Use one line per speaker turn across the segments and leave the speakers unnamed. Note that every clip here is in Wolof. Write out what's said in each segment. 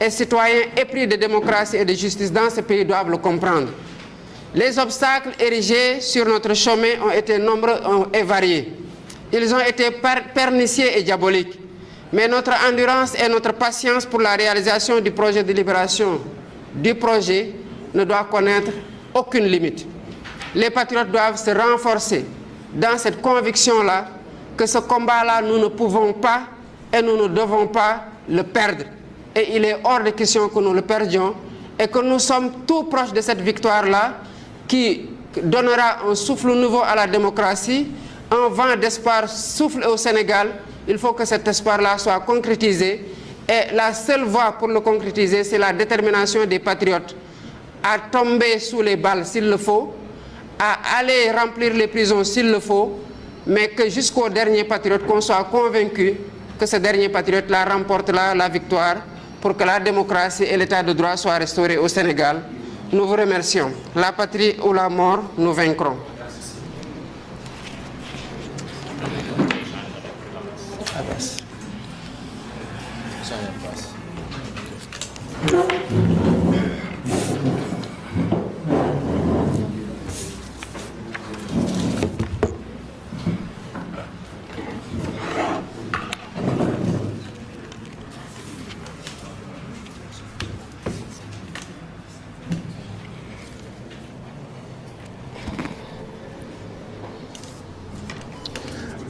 et citoyens épris de démocratie et de justice dans ce pays doivent le comprendre. Les obstacles érigés sur notre chemin ont été nombreux et variés. Ils ont été pernicieux et diaboliques. Mais notre endurance et notre patience pour la réalisation du projet de libération du projet ne doivent connaître aucune limite. Les patriotes doivent se renforcer dans cette conviction-là que ce combat-là, nous ne pouvons pas et nous ne devons pas le perdre. Et il est hors de question que nous le perdions et que nous sommes tout proches de cette victoire-là qui donnera un souffle nouveau à la démocratie, un vent d'espoir souffle au Sénégal. Il faut que cet espoir-là soit concrétisé. Et la seule voie pour le concrétiser, c'est la détermination des patriotes à tomber sous les balles s'il le faut, à aller remplir les prisons s'il le faut, mais que jusqu'au dernier patriote, qu'on soit convaincu que ce dernier patriote-là remporte la victoire pour que la démocratie et l'état de droit soient restaurés au Sénégal. Nous vous remercions. La patrie ou la mort, nous vaincrons.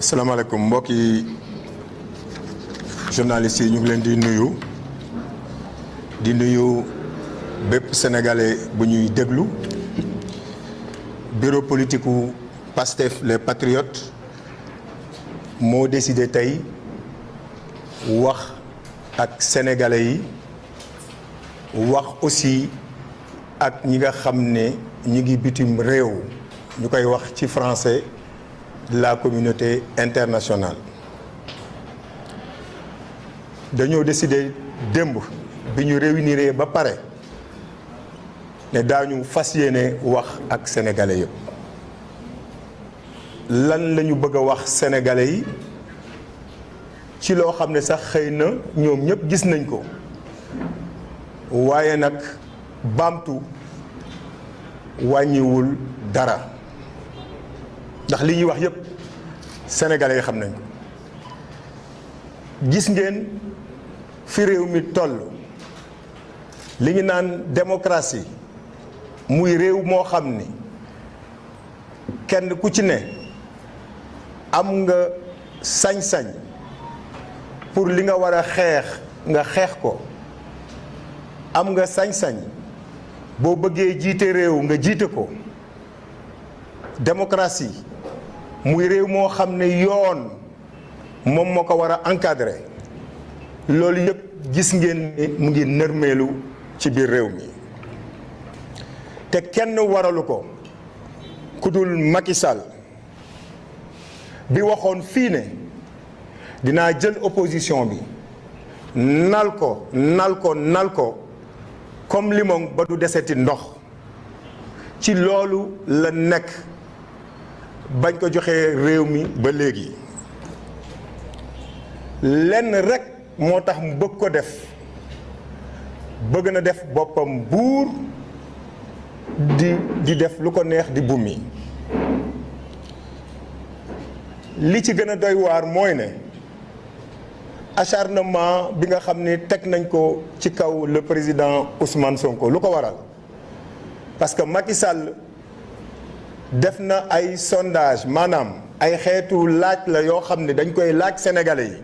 salaamaaleykum mbokki journalistes yi ñu ngi leen di nuyu bépp sénégalais bu ñuy déglu bureau politique u Pastef les patriotes moo décidé tey wax ak sénégalais yi wax aussi ak ñi nga xam ne ñi ngi bitim réew ñu koy wax ci français la communauté internationale. dañoo décidé démb bi ñu réunir ba pare ne daañu fas yéene wax ak sénégalais yëpp lan la ñu bëgg a wax sénégalais yi ci loo xam ne sax xëy na ñoom ñëpp gis nañ ko waaye nag baamtu wàññiwul dara ndax li ñuy wax yëpp sénégalais yi xam nañ ko gis ngeen fi réew mi toll li ñu naan démocratie muy réew moo xam ni kenn ku ci ne am nga sañ-sañ pour li nga war a xeex nga xeex ko am nga sañ-sañ boo bëggee jiite réew nga jiite ko démocratie muy réew moo xam ne yoon moom moo ko war a encadrer loolu yëpp gis ngeen ni mu ngi nërmeelu ci biir réew mi te kenn waralu ko ku dul Macky Sall bi waxoon fii ne dinaa jël opposition bi nal ko comme limon ba du deseti ndox ci loolu la nekk bañ ko joxee réew mi ba léegi lenn rekk moo tax mu bëgg ko def bëgg na def boppam buur di def lu ko neex di bumi li ci gën a doy waar mooy ne acharnement bi nga xam ni teg nañ ko ci kaw le président Ousmane Sonko lu ko waral parce que Macky Sall def na ay sondage maanaam ay xeetu laaj la yoo xam ne dañ koy laaj sénégalais yi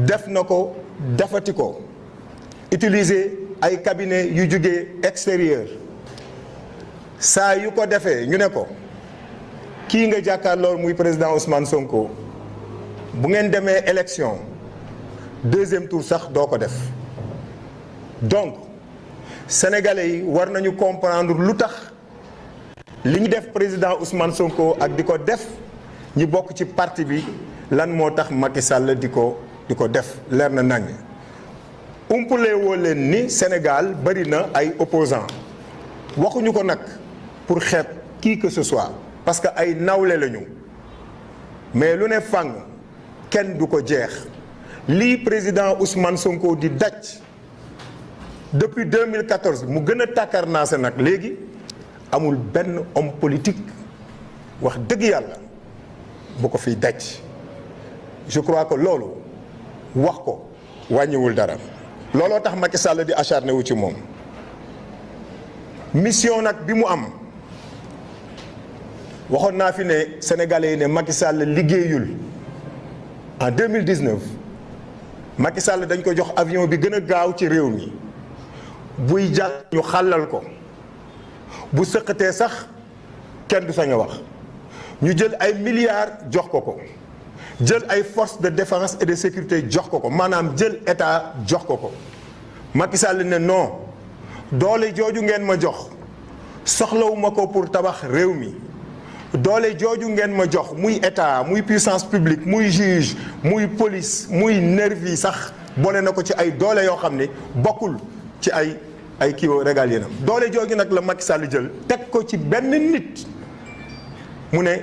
def na ko defati ko utiliser ay cabinet yu jóge extérieur saa yu ko defee ñu ne ko kii nga jàkkaarloo muy président Ousmane Sonko bu ngeen demee élection deuxième tour sax doo ko def donc sénégalais yi war nañu comprendre lu tax li ñu def président Ousmane Sonko ak di ko def ñi bokk ci parti bi lan moo tax Macky Sall di ko def leer na nañ umpale woo leen ni Sénégal bari na ay opposants waxuñu ko nag pour xeeb qui que ce soit parce que ay nawle lañu mais lu ne fàng kenn du ko jeex lii président Ousmane Sonko di daj depuis 2014 mu gën a tàkkarnaase nag léegi amul benn homme politique wax dëgg yàlla bu ko fiy daj. je crois que loolu wax ko wàññiwul dara looloo tax Macky Sall di acharné wu ci moom mission nag bi mu am waxoon naa fi ne sénégalais yi ne Macky Sall liggéeyul en 2019 Macky Sall dañ ko jox avion bi gën a gaaw ci réew mi buy jàll ñu xàllal ko bu sëqatee sax kenn du sañ a wax ñu jël ay milliards jox ko jël ay forces de défense et de sécurité jox ko maanaam jël état jox ko Macky Sall ne non doole jooju ngeen ma jox soxlawuma ko pour tabax réew mi doole jooju ngeen ma jox muy état muy puissance publique muy juge muy police muy nervi sax boole na ko ci ay doole yoo xam ne bokkul ci ay kii régalien am doole jooju nag la Macky Sall jël teg ko ci benn nit mu ne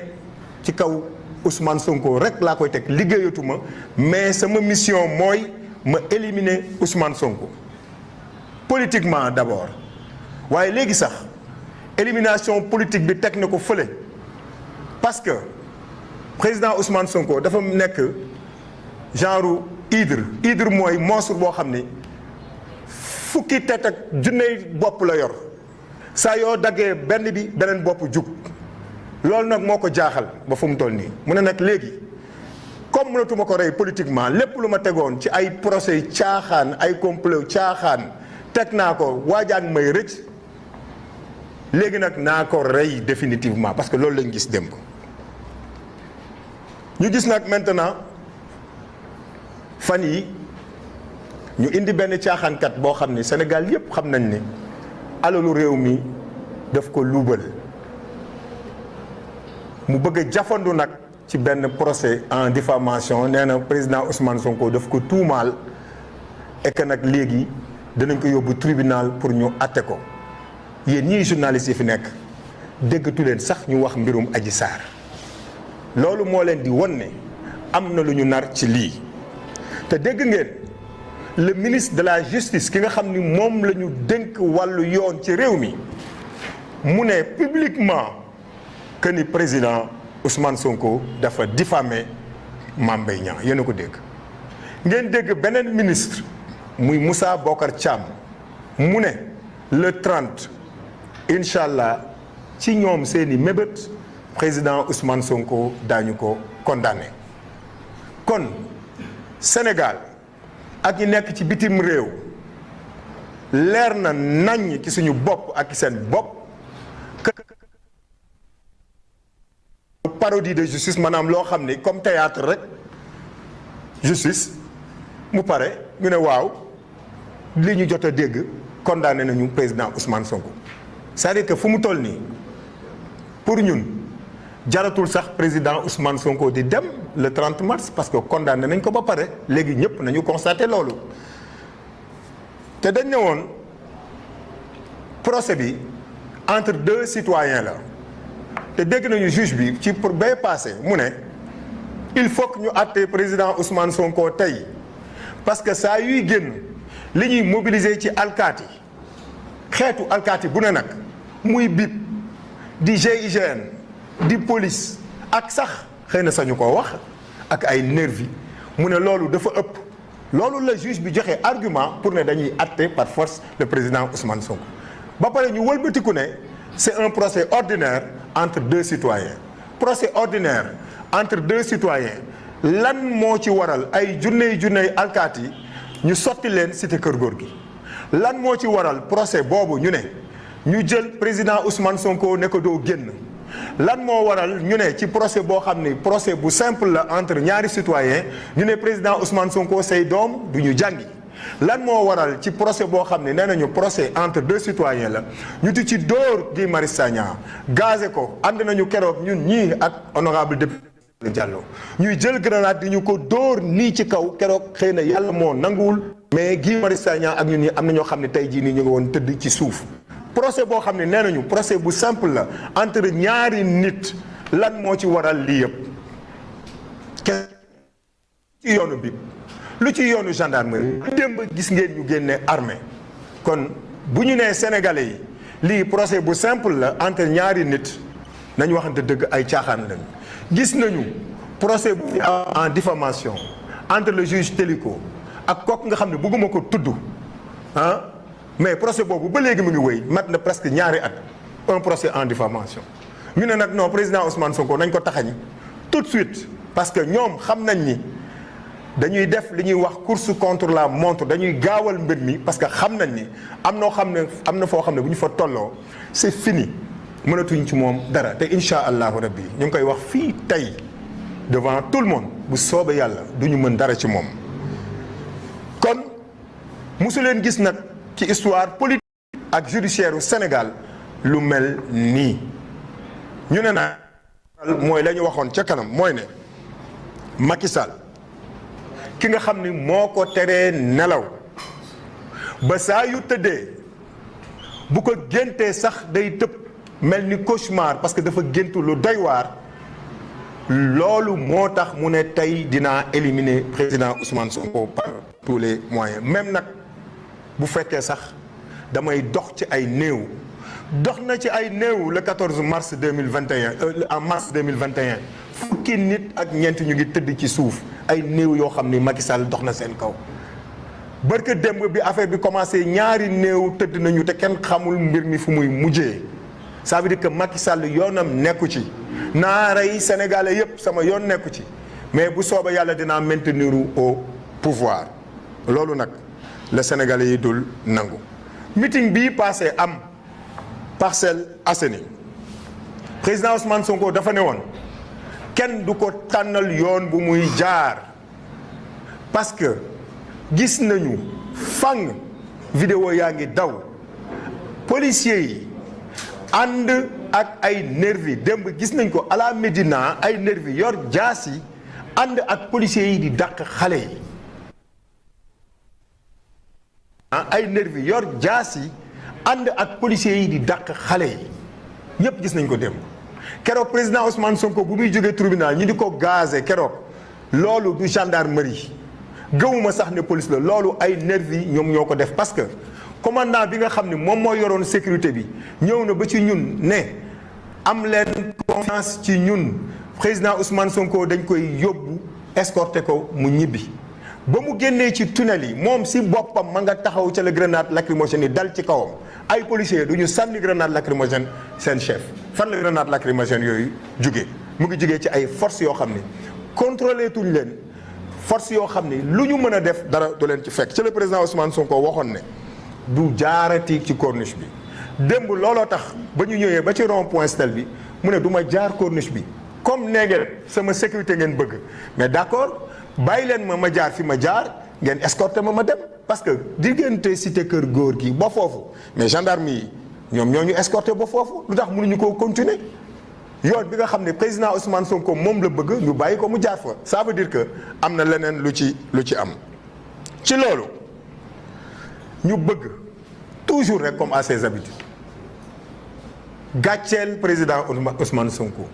ci kaw Ousmane Sonko rek laa koy teg liggéeyatuma mais sama mission mooy ma éliminer Ousmane Sonko politiquement d'abord waaye léegi sax élimination politique bi teg na ko fële parce que président Ousmane Sonko dafa nekk genre hydre mooy monstre boo xam ni fukki tet ak junney bopp la yor saa yoo daggee benn bi beneen bopp jug loolu nag moo ko jaaxal ba fu mu toll nii mu ne nag léegi comme mënatuma ko rey politiquement lépp lu ma tegoon ci ay procès caaxaan ay complot caaxaan teg naa ko waajaag may rëcc léegi nag naa ko rey définitivement parce que loolu lañ gis démb ñu gis nag maintenant fan yi ñu indi benn caaxaankat boo xam ne Sénégal yépp xam nañ ni alalu réew mi daf ko luubal mu bëgg a jafandu nag ci benn procès en diffamation nee na président Ousmane Sonko daf ko tuumaal et que nag léegi danañ ko yóbbu tribunal pour ñu atte ko yéen ñii journalistes yi fi nekk déggatu leen sax ñu wax mbirum Adji Sarr loolu moo leen di won ne am na lu ñu nar ci lii te dégg ngeen le ministre de la justice ki nga xam ni moom la ñu dénk wàllu yoon ci réew mi mu ne publiquement que ni président Ousmane Sonko dafa diffamé Mame Mbaye Niang yéen a ko dégg ngeen dégg beneen ministre muy Moussa Bocar Thiam mu ne le 30 incha allah ci ñoom seeni mébét président Ousmane Sonko daañu ko condamné kon Sénégal ak ñi nekk ci bitim réew leer na naññ ci suñu bopp ak seen bopp parodie de justice maanaam loo xam ni comme théâtre rek justice mu pare ñu ne waaw li ñu jot a dégg condamné nañu président Ousmane Sonko c'est-à-dire que fu mu toll nii pour ñun jaratul sax président Ousmane Sonko di dem le 30 mars parce que condamné nañ ko ba pare léegi ñëpp nañu constaté loolu te dañ ne woon procès bi entre deux citoyens la te dégg nañu juge bi ci pour bay passé mu ne il faut que ñu àtte président Ousmane Sonko tey parce que saa yuy génn li ñuy mobiliser ci alkaati xeetu alkaati bu ne nag muy BIP di GIGN di police ak sax xëy na sañu koo wax ak ay nervi mu ne loolu dafa ëpp loolu la juge bi joxe argument pour ne dañuy àtte par force le président Ousmane Sonko ba pare ñu wëlbatiku ne c'est un procès ordinaire entre deux citoyens procès ordinaire entre deux citoyens lan moo ci waral ay junney alkaati ñu sotti leen cité Kër Gorgui lan moo ci waral procès boobu ñu ne ñu jël président Ousmane Sonko ne ko doo génn lan moo waral ñu ne ci procès boo xam ni procès bu simple la entre ñaari citoyens ñu ne président Ousmane Sonko say doom du ñu jàngi lan moo waral ci procès boo xam ne nee nañu procès entre deux citoyens la ñu di ci dóor Guy Marius Sagna gazé ko ànd nañu keroog ñun ñii ak honorable député Diallo ñuy jël grenade di ñu ko dóor nii ci kaw keroog xëy na yàlla moo nanguwul mais Guy Marius Sagna ak ñun ñi am na ñoo xam ne tey jii nii ñu ngi woon tëdd ci suuf procès boo xam ne nee nañu procès bu simple la entre ñaari nit lan moo ci waral lii yëpp ci yoonu bi lu ci yoonu gendarmerie démb gis ngeen ñu génne armée kon bu ñu nee sénégalais yi lii procès bu simple la entre ñaari nit nañu waxante dëgg ay caaxaan lañu. gis nañu procès bu fi en diffamation entre le juge Téliko ak kooku nga xam ne bëgguma ko tudd mais procès boobu ba léegi mu ngi wéy mat na presque ñaari at un procès en diffamation ñu ne nag non président Ousmane Sonko nañ ko taxañ tout de suite parce que ñoom xam nañ ni dañuy def li ñuy wax course contre la montre dañuy gaawal mbir mi parce que xam nañ ni am na foo xam ne bu ñu fa tolloo c'est fini mënatuñ ci moom dara te incha allahu rabbi ñu ngi koy wax fii tey devant tout le monde bu soobee yàlla du ñu mën dara ci moom. kon mosu leen gis nag ci histoire politique ak judiciaire u Sénégal lu mel nii ñu ne nag mooy la ñu waxoon ca kanam mooy ne Macky Sall ki nga xam ni moo ko teree nelaw ba saa yu tëddee bu ko géntee sax day tëb mel ni cauchemar parce que dafa géntu lu doy waar loolu moo tax mu ne tey dinaa éliminer président Ousmane Sonko par tous les moyens même nag bu fekkee sax damay dox ci ay néew dox na ci ay néew le 14 mars 2021 en mars 2021 fukki nit ak ñeent ñu ngi tëdd ci suuf ay néew yoo xam ni Macky Sall dox na seen kaw barke démb bi affaire bi commencé ñaari néew tëdd nañu te kenn xamul mbir mi fu muy mujjee ça veut dire que Macky Sall yoonam nekku ci naa rey sénégalais yépp sama yoon nekku ci mais bu soobee yàlla dinaa maintenir au pouvoir loolu nag la sénégalais yi dul nangu. meeting bii passé am Parcelles Assainies président Ousmane Sonko dafa ne woon kenn du ko tànnal yoon bu muy jaar parce que gis nañu fang vidéo yaa ngi daw policiers yi ànd ak ay nervi démb gis nañ ko à la Médina ay nervi yor jaas yi ànd ak policiers yi di dàq xale yi ay nervi yor jaas yi ànd ak policiers yi di dàq xale yi ñépp gis nañ ko démb keroog président Ousmane Sonko bu muy jógee tribunal ñi di ko gazé keroog loolu du gendarmerie gëwuma sax ne police la loolu ay nervi ñoom ñoo ko def parce que commandant bi nga xam ne moom moo yoroon sécurité bi ñëw na ba ci ñun ne am leen confiance ci ñun président Ousmane Sonko dañ koy yóbbu escorté ko mu ñibbi ba mu génnee ci tunnel yi moom si boppam ma nga taxaw ca la grenade lacrymogène yi dal ci kawam ay policiers du ñu sànni grenade lacrymogène seen chef fan la grenade lacrymogène yooyu jugee mu ngi jugee ci ay forces yoo xam ne contrôlé tuñ leen force yoo xam ne lu ñu mën a def dara du leen ci fekk ci le président Ousmane Sonko waxoon ne du jaarati ci corniche bi démb looloo tax ba ñu ñëwee ba ci rond point Stel bi mu ne du ma jaar corniche bi comme nee ngeen sama sécurité ngeen bëgg mais d'accord bàyyi leen ma jaar fi ma jaar ngeen escorté ma dem parce que diggante cité kër góor gi ba foofu mais gendarme yi ñoom ñoo ñu escorté ba foofu lu tax mënuñu koo continuer yoon bi nga xam ne président Ousmane Sonko moom la bëgg ñu bàyyi ko mu jaar fa ça veut dire que am na leneen lu ci am ci loolu ñu bëgg toujours rek comme à ses habitudes gàcceel président Ousmane Sonko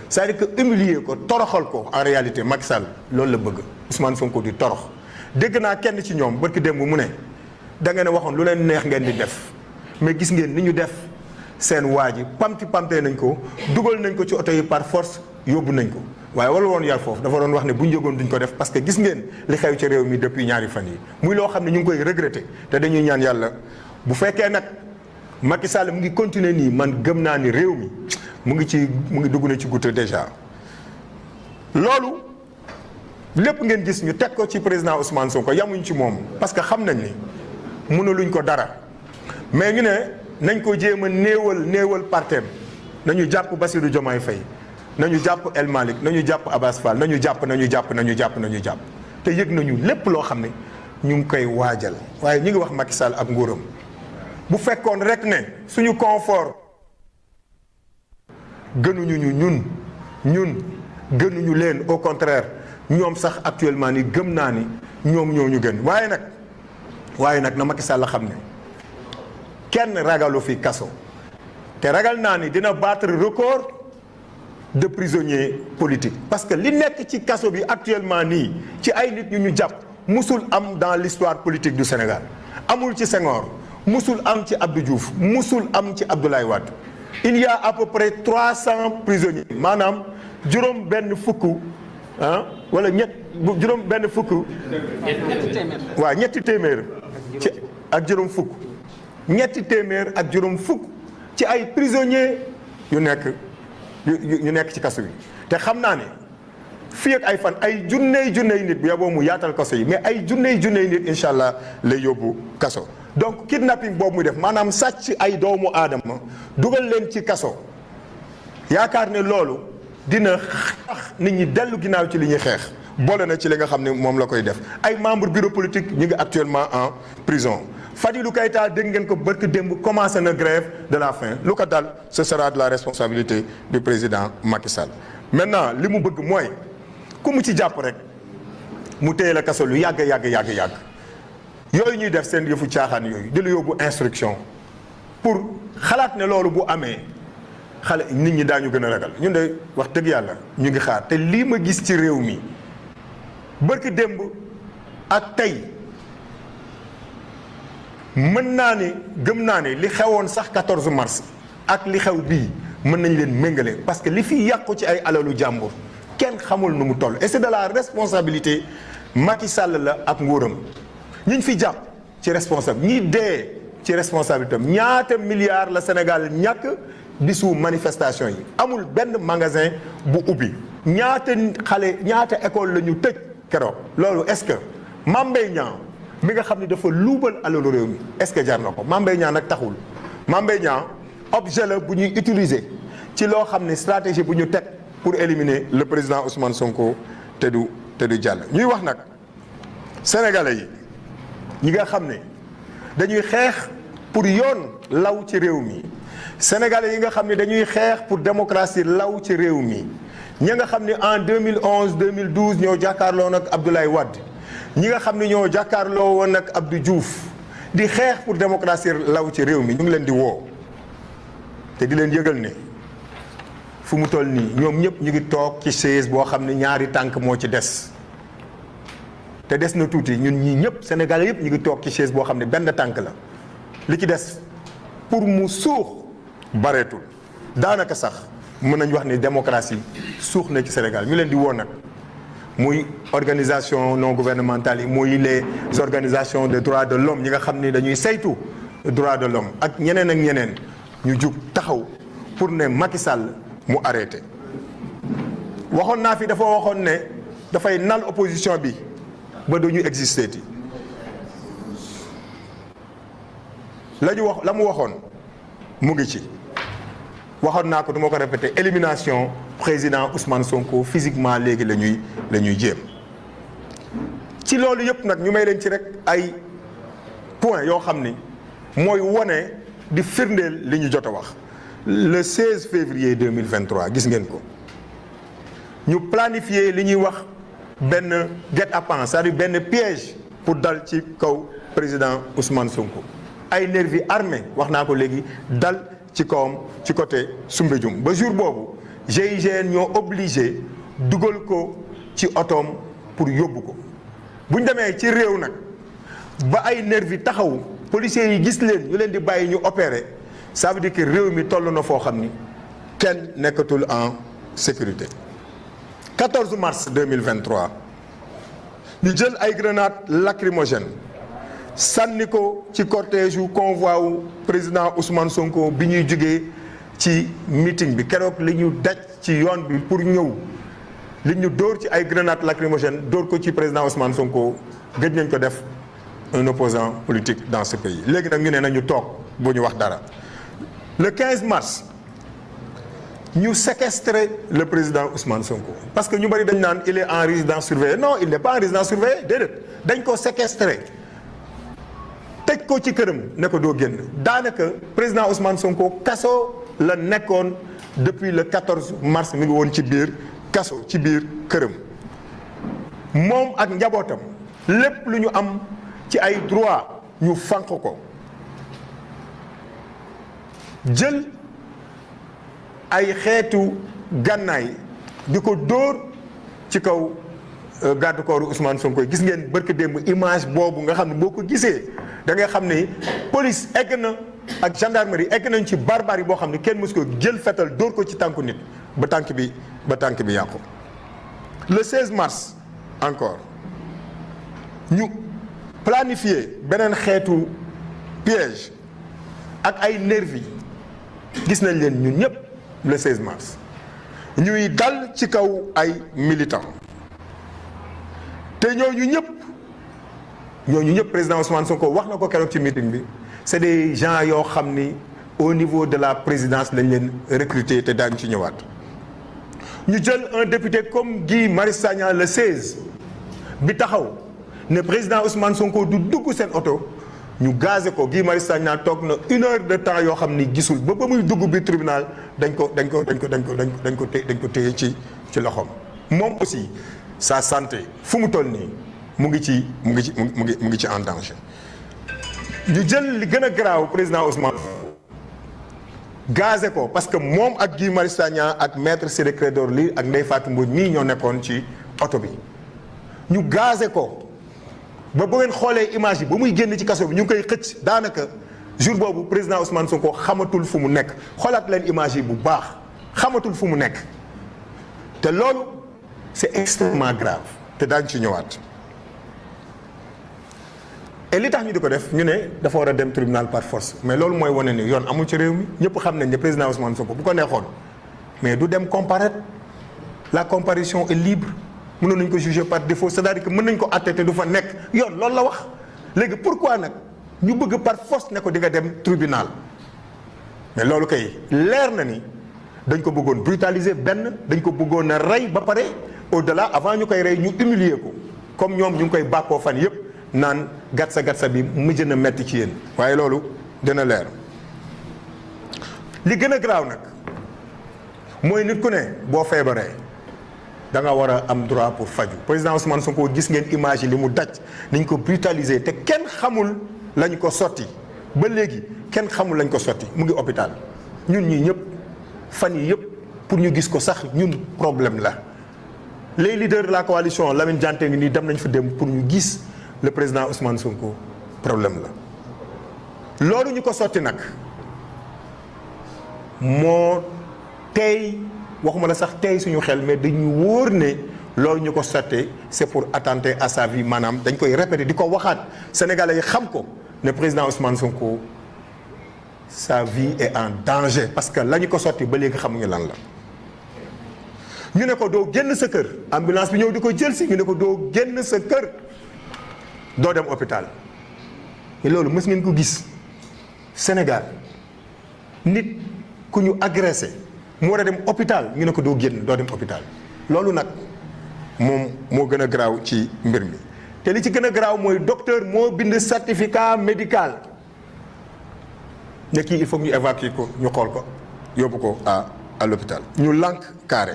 c'est-à-dire que humilier ko toroxal ko en réalité Macky Sall loolu la bëgg Ousmane Sonko di torox dégg naa kenn ci ñoom barki démb mu ne da ngeen a waxoon lu leen neex ngeen di def mais gis ngeen ni ñu def seen waa ji pamtee nañ ko dugal nañ ko ci oto yi par force yóbbu nañ ko waaye wala woon yar foofu dafa doon wax ne bu ñu yëgoon duñ ko def parce que gis ngeen li xew ci réew mi depuis ñaari fan yi muy loo xam ne ñu ngi koy regretter te dañuy ñaan yàlla bu fekkee nag Macky Sall mu ngi continuer nii man gëm naa ni réew mi mu ngi dugg na ci goutte déjà loolu lépp ngeen gis ñu teg ko ci président Ousmane Sonko yamuñ ci moom parce que xam nañ ni mënuluñ ko dara mais ñu ne nañ ko jéem a néewal parteem nañu jàpp Bassirou Diomaye Faye nañu jàpp El Malick nañu jàpp Abass Fall nañu jàpp te yëg nañu lépp loo xam ne ñu ngi koy waajal waaye ñu ngi wax Macky Sall ak nguuram bu fekkoon rek ne suñu confort gënuñu ñun gënuñu leen au contraire ñoom sax actuellement ni gëm naa ni ñoom ñoo ñu gën waaye nag na Macky Sall xam ne kenn ragalu fi kaso te ragal naa ni dina battre record de prisonniers politiques parce que li nekk ci kaso bi actuellement nii ci ay nit ñu jàpp musul am dans l'histoire politique du Sénégal amul ci Senghor musul am ci Abdou Diouf musul am ci Abdoulaye Wade. Il y a à peu près 300 prisonniers maanaam juróom benn fukk wala juróom benn fukk. waaw ñetti téeméer ci ak juróom fukk. ñetti téeméer ak juróom fukk ci ay prisonniers yu nekk ci kaso yi te xam naa ne fii ak ay fan ay junney nit bu yaboo mu yaatal kaso yi mais ay junney nit incha allah lay yóbbu kaso. donc kidnapping boobu muy def maanaam sàcc ay doomu aadama dugal leen ci kaso yaakaar ne loolu dina tax nit ñi dellu ginnaaw ci li ñuy xeex boole na ci li nga xam ne moom la koy def ay membre bureau politique ñu ngi actuellement en prison. Fadilou Keïta dégg ngeen ko barki démb commencé na grève de la faim lu ko dal ce sera de la responsabilité du président Macky Sall. maintenant li mu bëgg mooy ku mu ci jàpp rek mu téye la kaso lu yàgg yooyu ñuy def seen yëfu caaxaan yooyu di la yóbbu instruction pour xalaat ne loolu bu amee xale nit ñi daañu gën a ragal ñun de wax dëgg yàlla ñu ngi xaar te lii ma gis ci réew mi barki démb ak tey mën naa ne gëm naa ne li xewoon sax 14 mars ak li xew bii mën nañ leen méngale parce que li fi yàqu ci ay alalu jàmbur kenn xamul nu mu toll et c'est de la responsabilité Macky Sall la ak nguuram ñiñ fi jàpp ci responsable ñi dee ci responsabilité am ñaata milliards la Sénégal ñàkk bisu manifestation yi amul benn magasin bu ubbi ñaata école la ñu tëj keroog loolu est-ce que Mame Mbaye Niang mi nga xam ne dafa luubal alalu réew mi est-ce que jar na ko Mame Mbaye Niang nag taxul Mame Mbaye Niang objet la bu ñuy utiliser ci loo xam ne stratégie bu ñu teg pour éliminer le président Ousmane Sonko te du jàll. ñuy wax nag sénégalais yi ñi nga xam ne dañuy xeex pour yoon law ci réew mi sénégalais yi nga xam ne dañuy xeex pour démocratie law ci réew mi ñi nga xam ne en 2011 2012 ñoo jàkkaarloo nag Abdoulaye Wade ñi nga xam ne ñoo jàkkaarloo woon nag Abdou Diouf di xeex pour démocratie law ci réew mi ñu ngi leen di woo te di leen yëgal ne fu mu toll nii ñoom ñëpp ñu ngi toog ci chaise boo xam ne ñaari tànk moo ci des te des na tuuti ñun ñii ñëpp Sénégalais yëpp ñu ngi toog ci chaise boo xam ne benn tànk la li ci des pour mu suux bareetul daanaka sax mën nañu wax ni démocratie suux na ci Sénégal ñu leen di woo nag muy organisation non gouvernementale yi muy les organisations de droits de l'homme ñi nga xam ni dañuy saytu droits de l'homme ak ñeneen ñu jug taxaw pour ne Macky Sall mu arrêté. waxoon naa fi dafa waxoon ne dafay nal opposition bi ba du ñu existé ti la mu waxoon mu ngi ci waxoon naa ko du ma ko répété élimination président Ousmane Sonko physiquement léegi la ñuy jéem ci loolu yëpp nag ñu may leen ci rek ay point yoo xam ni mooy wone di firndeel li ñu jot a wax le 16 février 2023 gis ngeen ko ñu planifier li ñuy wax benn guet-apens c'est-à-dire benn piège pour dal ci kaw président Ousmane Sonko ay nervis armés wax naa ko léegi dal ci kawam ci côté Soumbédioune ba jour boobu GIGN ñoo obligé dugal ko ci otoom pour yóbbu ko bu ñu demee ci réew nag ba ay nervis taxaw policiers yi gis leen ñu leen di bàyyi ñu opérer ça veut dire que réew mi toll na foo xam ni kenn nekkatul en sécurité 14 mars 2023 ñu jël ay grenades lacrymogènes sànni ko ci cortège yu convoi wu président Ousmane Sonko bi ñuy jógee ci meeting bi keroog li ñu daj ci yoon bi pour ñëw li ñu dóor ci ay grenades lacrymogènes dóor ko ci président Ousmane Sonko gëj nañ ko def un opposant politique dans ce pays léegi nag ñu ne nañu toog bu ñu wax dara le 15 mars ñu séquestrer le président Ousmane Sonko parce que ñu bari dañ naan il est en résidence surveillée non il n'est pas en résidence surveillée déedéet dañ ko séquestrer tëj ko ci këram ne ko doo génn daanaka président Ousmane Sonko kaso la nekkoon depuis le 14 mars mi ngi woon ci biir kaso ci biir këram moom ak njabootam lépp lu ñu am ci ay droit ñu fànq ko jël ay xeetu gànnaay di ko dóor ci kaw garde corps Ousmane Sonko gis ngeen barke démb image boobu nga xam ne boo ko gisee da ngay xam ne police egg na ak gendarmerie egg nañ ci barbarie boo xam ne kenn mësu ko jël fetal dóor ko ci tànku nit ba tànk bi yàqu. Le 16 mars encore ñu planifier beneen xeetu piège ak ay nervi gis nañ leen ñun ñëpp le 16 mars ñuy dal ci kaw ay militants te ñooñu ñëpp président Ousmane Sonko wax na ko keroog ci meeting bi c'est des gens yoo xam ni au niveau de la présidence lañ leen recruter te daañu ci ñëwaat. ñu jël un député comme Guy Marius Sagna le 16 bi taxaw ne président Ousmane Sonko du dugg seen oto ñu gazé ko. Guy Marius Sagna toog na 1 heure de temps yoo xam ni gisul ba muy dugg bi tribunal dañ ko téye ci loxoom. moom aussi sa santé fu mu toll nii mu ngi ci en danger. ñu jël li gën a garaaw président Ousmane gazé ko parce que moom ak Guy Marius Sagna ak maître Ciré Clédor Ly ak Ndeye Fatou Mbodj mii ñoo nekkoon ci oto bi ñu gazé ko ba ngeen xoolee image yi ba muy génn ci kaso bi ñu ngi koy xëcc daanaka jour boobu président Ousmane Sonko xamatul fu mu nekk. xoolaat leen image yi bu baax xamatul fu mu nekk te loolu c'est extrêmement grave te daañu ci ñëwaat. et li tax ñu di ko def ñu ne dafa war a dem tribunal par force mais loolu mooy wane ni yoon amul ci réew mi ñëpp xam nañ ne président Ousmane Sonko bu ko neexoon mais du dem comparaître. La comparution est libre mënoon nañu ko juger par défaut c'est-à-dire que mën nañu ko àtte te du fa nekk yoon loolu la wax. léegi pourquoi nag ñu bëgg par force ne ko di nga dem tribunal mais loolu kay leer na ni dañ ko bëggoon brutaliser benn dañ ko bëggoon a rey ba pare au-delà avant ñu koy rey ñu humilier ko comme ñoom ñu ngi koy bàkkoo fan yëpp. naan gatsa bi mujj na metti ci yéen waaye loolu dina leer. li gën a garaaw nag mooy nit ku ne boo feebaree da nga war a am droit pour faju. président Ousmane Sonko gis ngeen image yi li mu daj niñ ko brutaliser te kenn xamul lañ ko sotti ba léegi kenn xamul lañ ko sotti mu ngi hôpital. ñun ñii ñëpp fan yi yëpp pour ñu gis ko sax ñun problème la. les leaders de la coalition Lamine Diante ngi nii dem nañ fa dem pour ñu gis le président Ousmane Sonko problème la. loolu ñu ko sotti nag moo tey waxuma la sax tey suñu xel mais dañu wóor ne loolu ñu ko sottee c'est pour attenter à sa vie maanaam dañ koy répéter di ko waxaat sénégalais yi xam ko ne président Ousmane Sonko sa vie est en danger parce que la ñu ko sotti ba léegi xamuñu lan la. ñu ne ko doo génn sa kër ambulance bi ñëw di ko jël si ñu ne ko doo génn sa kër doo dem hôpital mais loolu mës ngeen ko gis Sénégal nit ku ñu agressé mu war a dem hôpital ñu ne ko doo génn doo dem hôpital loolu nag moom moo gën a garaaw ci mbir mi. te li ci gën a garaaw mooy docteur moo bind certificat médical ne kii il faut ñu évacuer ko ñu xool ko yóbbu ko à l'hôpital ñu lànk carré.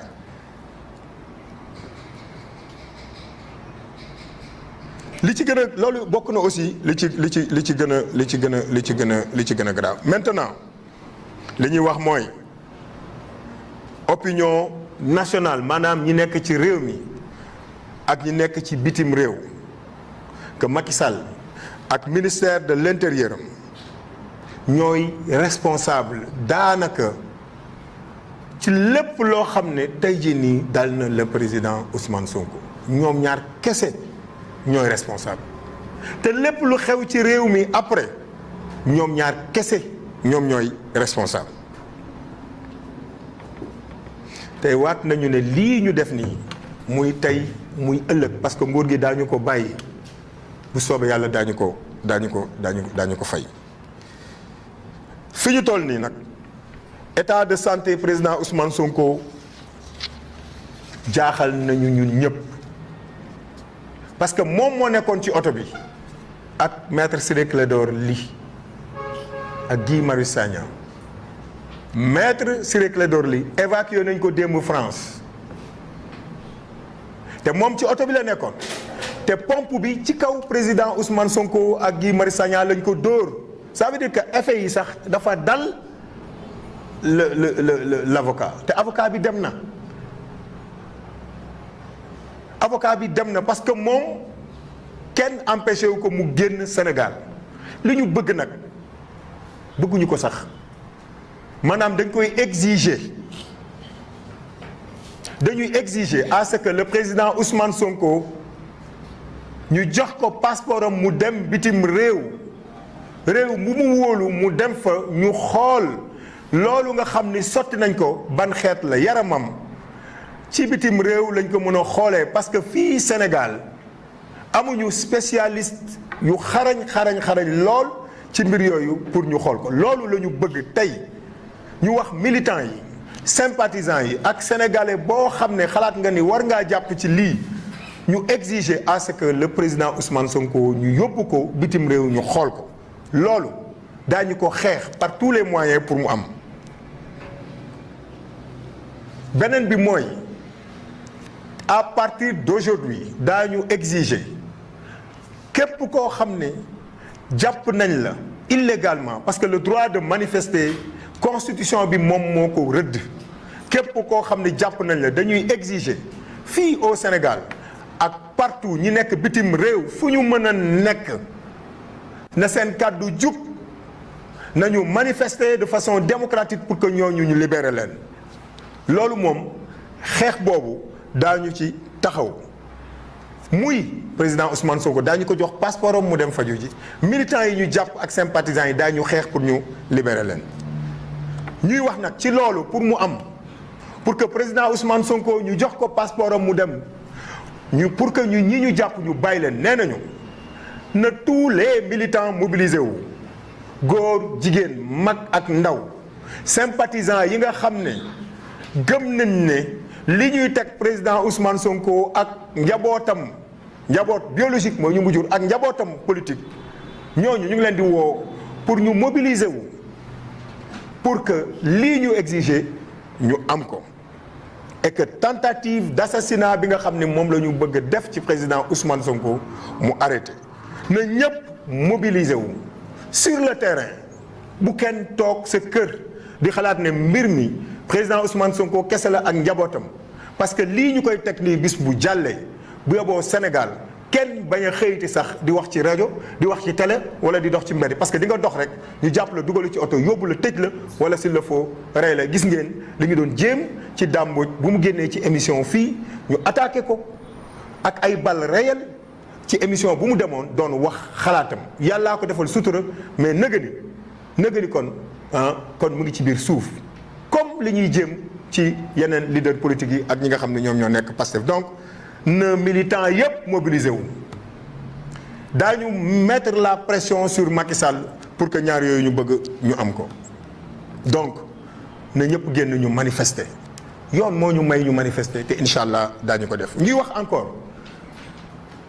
li ci gën a loolu bokk na aussi li ci gën a garaaw maintenant li ñuy wax mooy opinion nationale maanaam ñi nekk ci réew mi ak ñi nekk ci bitim réew que Macky Sall ak ministère de l'intérieur ñooy responsable daanaka ci lépp loo xam ne tey jii nii dal na le président Ousmane Sonko ñoom ñaar kese ñooy responsable te lépp lu xew ci réew mi après ñoom ñaar kese ñoom ñooy responsable tey waat nañu ne lii ñu def nii muy tey muy ëllëg parce que nguur gi daañu ko bàyyi bu soobee yàlla daañu ko fay. fi ñu toll nii nag état de santé président Ousmane Sonko jaaxal nañu ñun ñëpp parce que moom moo nekkoon ci oto bi ak maître Ciré Clédor Ly ak Guy Marius Sagna maître Ciré Clédor Ly évacué nañ ko démb France te moom ci oto bi la nekkoon te pompe bi ci kaw président Ousmane Sonko ak Guy Marius Sagna lañ ko dóor ça veut dire que effet yi sax dafa dal l'avocat te avocat bi dem na parce que moom kenn empêché wu ko mu génn Sénégal li ñu bëgg nag bëgguñu ko sax maanaam dañ koy exiger à ce que le président Ousmane Sonko ñu jox ko passeport am mu dem bitim réew mu mu wóolu mu dem fa ñu xool loolu nga xam ni sotti nañ ko ban xeet la yaramam ci bitim réew lañ ko mën a xoolee parce que fii Sénégal amuñu spécialiste yu xarañ lool ci mbir yooyu pour ñu xool ko loolu la ñu bëgg tey ñu wax militants yi sympathisants yi ak sénégalais boo xam ne xalaat nga ni war ngaa jàpp ci lii ñu exiger à ce que le président Ousmane Sonko ñu yóbbu ko bitim réew ñu xool ko loolu daañu ko xeex par tous les moyens pour mu am. beneen bi mooy à partir d'aujourd'hui daañu exiger képp koo xam ne jàpp nañ la illégalement parce que le droit de manifester constitution bi moom moo ko rëdd képp koo xam ne jàpp nañ la dañuy exiger fii au Sénégal ak partout ñi nekk bitim réew fu ñu mën a nekk na seen kàddu jub nañu manifester de façon démocratique pour que ñooñu ñu libérer leen loolu moom xeex boobu daañu ci taxaw muy président Ousmane Sonko daañu ko jox passeport am mu dem faju ji militants yi ñu jàpp ak sympathisants yi daañu xeex pour ñu libérer leen ñuy wax nag ci loolu pour mu am pour que président Ousmane Sonko ñu jox ko passeport am mu dem pour que ñi ñu jàpp ñu bàyyi leen nee nañu na tous les militants mobilisés wu góor jigéen mag ak ndaw sympathisants yi nga xam ne gëm nañ ne li ñuy teg président Ousmane Sonko ak njabootam njaboot biologique mooy ñu mu jur ak njabootam politique ñooñu ñu ngi leen di woo pour ñu mobiliser wu pour que lii ñu exiger ñu am ko et que tentative d'assassinat bi nga xam ne moom la ñu bëgg a def ci président Ousmane Sonko mu arrêté na ñëpp mobiliser wu sur le terrain bu kenn toog sa kër di xalaat ne mbir mi président Ousmane Sonko kese la ak njabootam parce que lii ñu koy teg nii bis bu jàllee bu yóbboo Sénégal kenn bañ a xëyti sax di wax ci rajo di wax ci télé wala di dox ci mbedd parce que di nga dox rek ñu jàpp la dugalu ci oto yóbbu la tëj la wala s'il le faut rey la gis ngeen li ñu doon jéem ci dàmbooj bu mu génnee ci émission fii ñu attaqué ko ak ay balles réelles ci émission bu mu demoon doon wax xalaatam yàllaa ko defal sutura mais nëgëni kon kon mu ngi ci biir suuf comme li ñuy jéem ci yeneen leader politique yi ak ñi nga xam ne ñoom ñoo nekk Pastef donc na militant yépp mobilisé wu daañu mettre la pression sur Macky Sall pour que ñaar yooyu ñu bëgg ñu am ko donc na ñëpp génn ñu manifester yoon moo ñu may ñu manifester te incha allah daañu ko def ñuy wax encore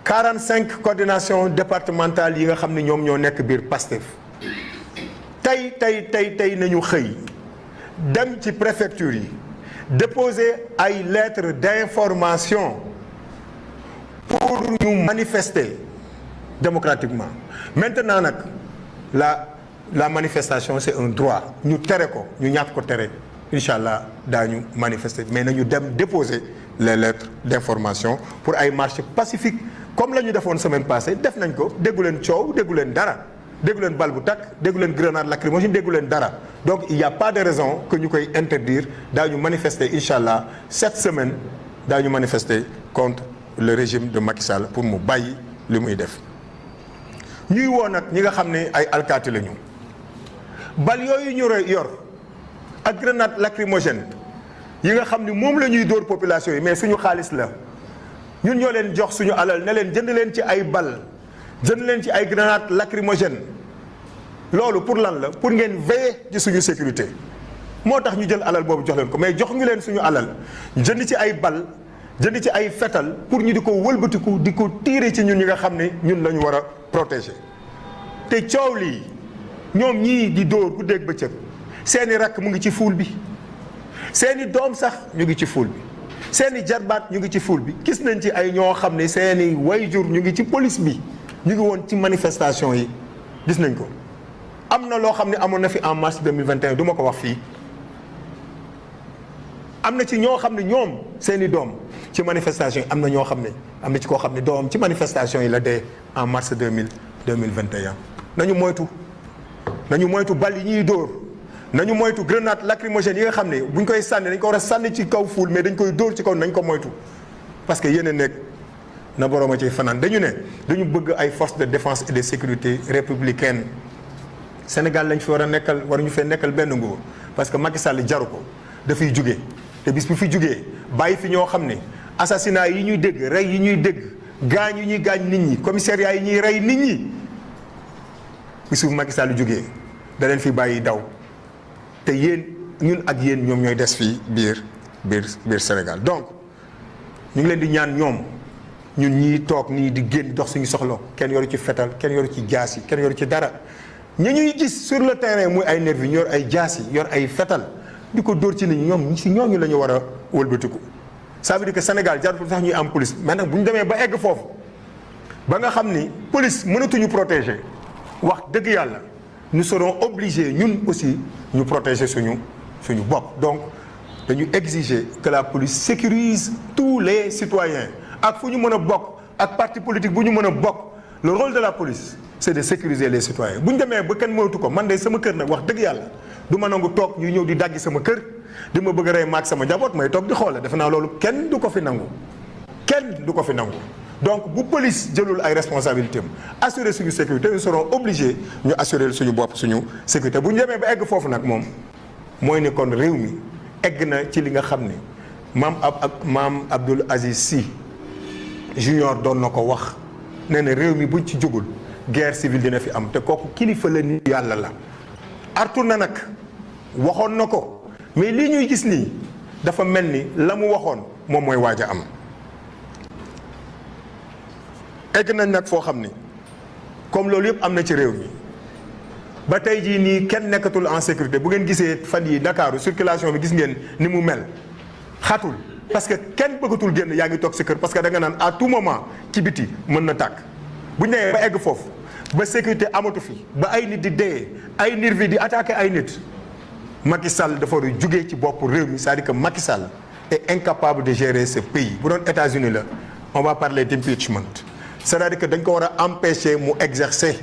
45 coordination départementales yi nga xam ne ñoom ñoo nekk biir Pastef tey nañu xëy dem ci préfecture yi déposer ay lettres d'information pour ñu manifester démocratiquement maintenant nag la manifestation c'est un droit ñu tere ko ñu ñàkk ko tere incha allah daañu manifester mais nañu dem déposer les lettres d'information pour ay marches pacifiques comme la ñu defoon semaine passée def nañ ko déggu leen coow déggu leen dara déggu leen bal bu takk déggu leen grenade lacrymogène déggu leen dara donc il y a pas de raison que ñu koy interdire daañu manifester incha allah cette semaine daañu manifester contre le régime de Macky Sall pour mu bàyyi li muy def ñuy woo nag ñi nga xam ne ay alkaati lañu bal yooyu ñu yor ak grenade lacrymogène yi nga xam ni moom la ñuy dóor population yi mais suñu xaalis la ñun ñoo leen jox suñu alal ne leen jënd leen ci ay bal jënd leen ci ay grenade lacrymogène loolu pour lan la pour ngeen veiller ci suñu sécurité moo tax ñu jël alal boobu jox leen ko mais jox ñu leen suñu alal jënd ci ay bal jënd ci ay fetal pour ñu di ko wëlbatiku di ko tiire ci ñun ñi nga xam ne ñun la ñu war a protéger te coow lii ñoom ñii di dóor ku dégg bëccëg seeni rakk mu ngi ci fuul bi seeni doom sax ñu ngi ci fuul bi seeni jarbaat ñu ngi ci fuul bi gis nañ ci ay ñoo xam ne seeni wayjur ñu ngi ci police bi ñu ngi woon ci manifestation yi gis nañ ko am na loo xam ne amoon na fi en mars 2021 du ma ko wax fii am na ci ñoo xam ne ñoom seeni doom ci manifestation yi am na ñoo xam ne am na ci koo xam ne doom ci manifestation yi la dee en mars 2021 nañu moytu nañu moytu bal yi ñuy dóor nañu moytu grenade lacrymogène yi nga xam ne buñ koy sànni dañ ko war a sànni ci kaw foule mais dañ koy dóor ci kaw nañ ko moytu parce que yéen a nekk na boroom a ci fanaan dañu bëgg ay forces de défense et de sécurité républicaine Sénégal lañ fi war a nekkal waruñu fee nekkal benn nguur parce que Macky Sall jaru ko dafay jugee te bis bu fi jugee bàyyi fi ñoo xam ne assassinat yi ñuy dégg rey yi ñuy dégg gaañ yi ñuy gaañ nit ñi commissariat yi ñuy rey nit ñi bis bu Macky Sall jugee da leen fi bàyyi daw te yéen ñun ak yéen ñoom ñooy des fii biir Sénégal donc ñu ngi leen di ñaan ñoom ñun ñii toog nii di génn dox suñu soxla kenn yoru ci fetal kenn yoru ci jaas yi kenn yoru ci dara ñi ñuy gis sur le terrain muy ay nervi ñu yor ay jaas yi yor ay fetal di ko dóor ci nit ñi ñoom si ñooñu la ñu war a wëlbatiku. ça veut dire que Sénégal jaratul sax ñuy am police mais nag bu ñu demee ba egg foofu ba nga xam ni police mënatuñu protéger wax dëgg yàlla nous serons obligés ñun aussi ñu protéger suñu bopp donc dañu exiger que la police sécurise tous les citoyens ak fu ñu mën a bokk ak parti politique bu ñu mën a bokk le rôle de la police c'est de sécuriser les citoyens bu ñu demee ba kenn mënatu ko man de sama kër nag wax dëgg yàlla du ma nangu toog ñu ñëw di daggi sama kër di ma bëgg a rey maag sama njaboot may toog di xoole defe naa loolu kenn du ko fi nangu donc bu police jëlul ay responsabilités am assurer suñu sécurité nous serons obligés ñu assurer suñu bopp suñu sécurité bu ñu demee ba egg foofu nag moom mooy ne kon réew mi egg na ci li nga xam ne maam Abdoul Aziz Sy junior doon na ko wax nee na réew mi buñ ci jógul guerre civile dina fi am te kooku kilifa la ni yàlla la artu na nag waxoon na ko mais lii ñuy gis nii dafa mel ni la mu waxoon moom mooy waaj a am egg nañ nag foo xam ni comme loolu yëpp am na ci réew mi ba tey jii nii kenn nekkatul en sécurité bu ngeen gisee fan yi Ndakaaru circulation bi gis ngeen ni mu mel xatul parce que kenn bëggatul génn yaa ngi toog sa kër parce que da nga naan à tout moment ci biti mën na tàkk bu ñu nee ba egg foofu ba sécurité amatu fi ba ay nit di dee ay nervi di attaqué ay nit Macky Sall dafa war a jugee ci bopp réew mi c'est-à-dire que Macky Sall est incapable de gérer ce pays bu doon États-Unis la on va parler d'impeachment c'est-à-dire que dañ ko war a empêcher mu exercer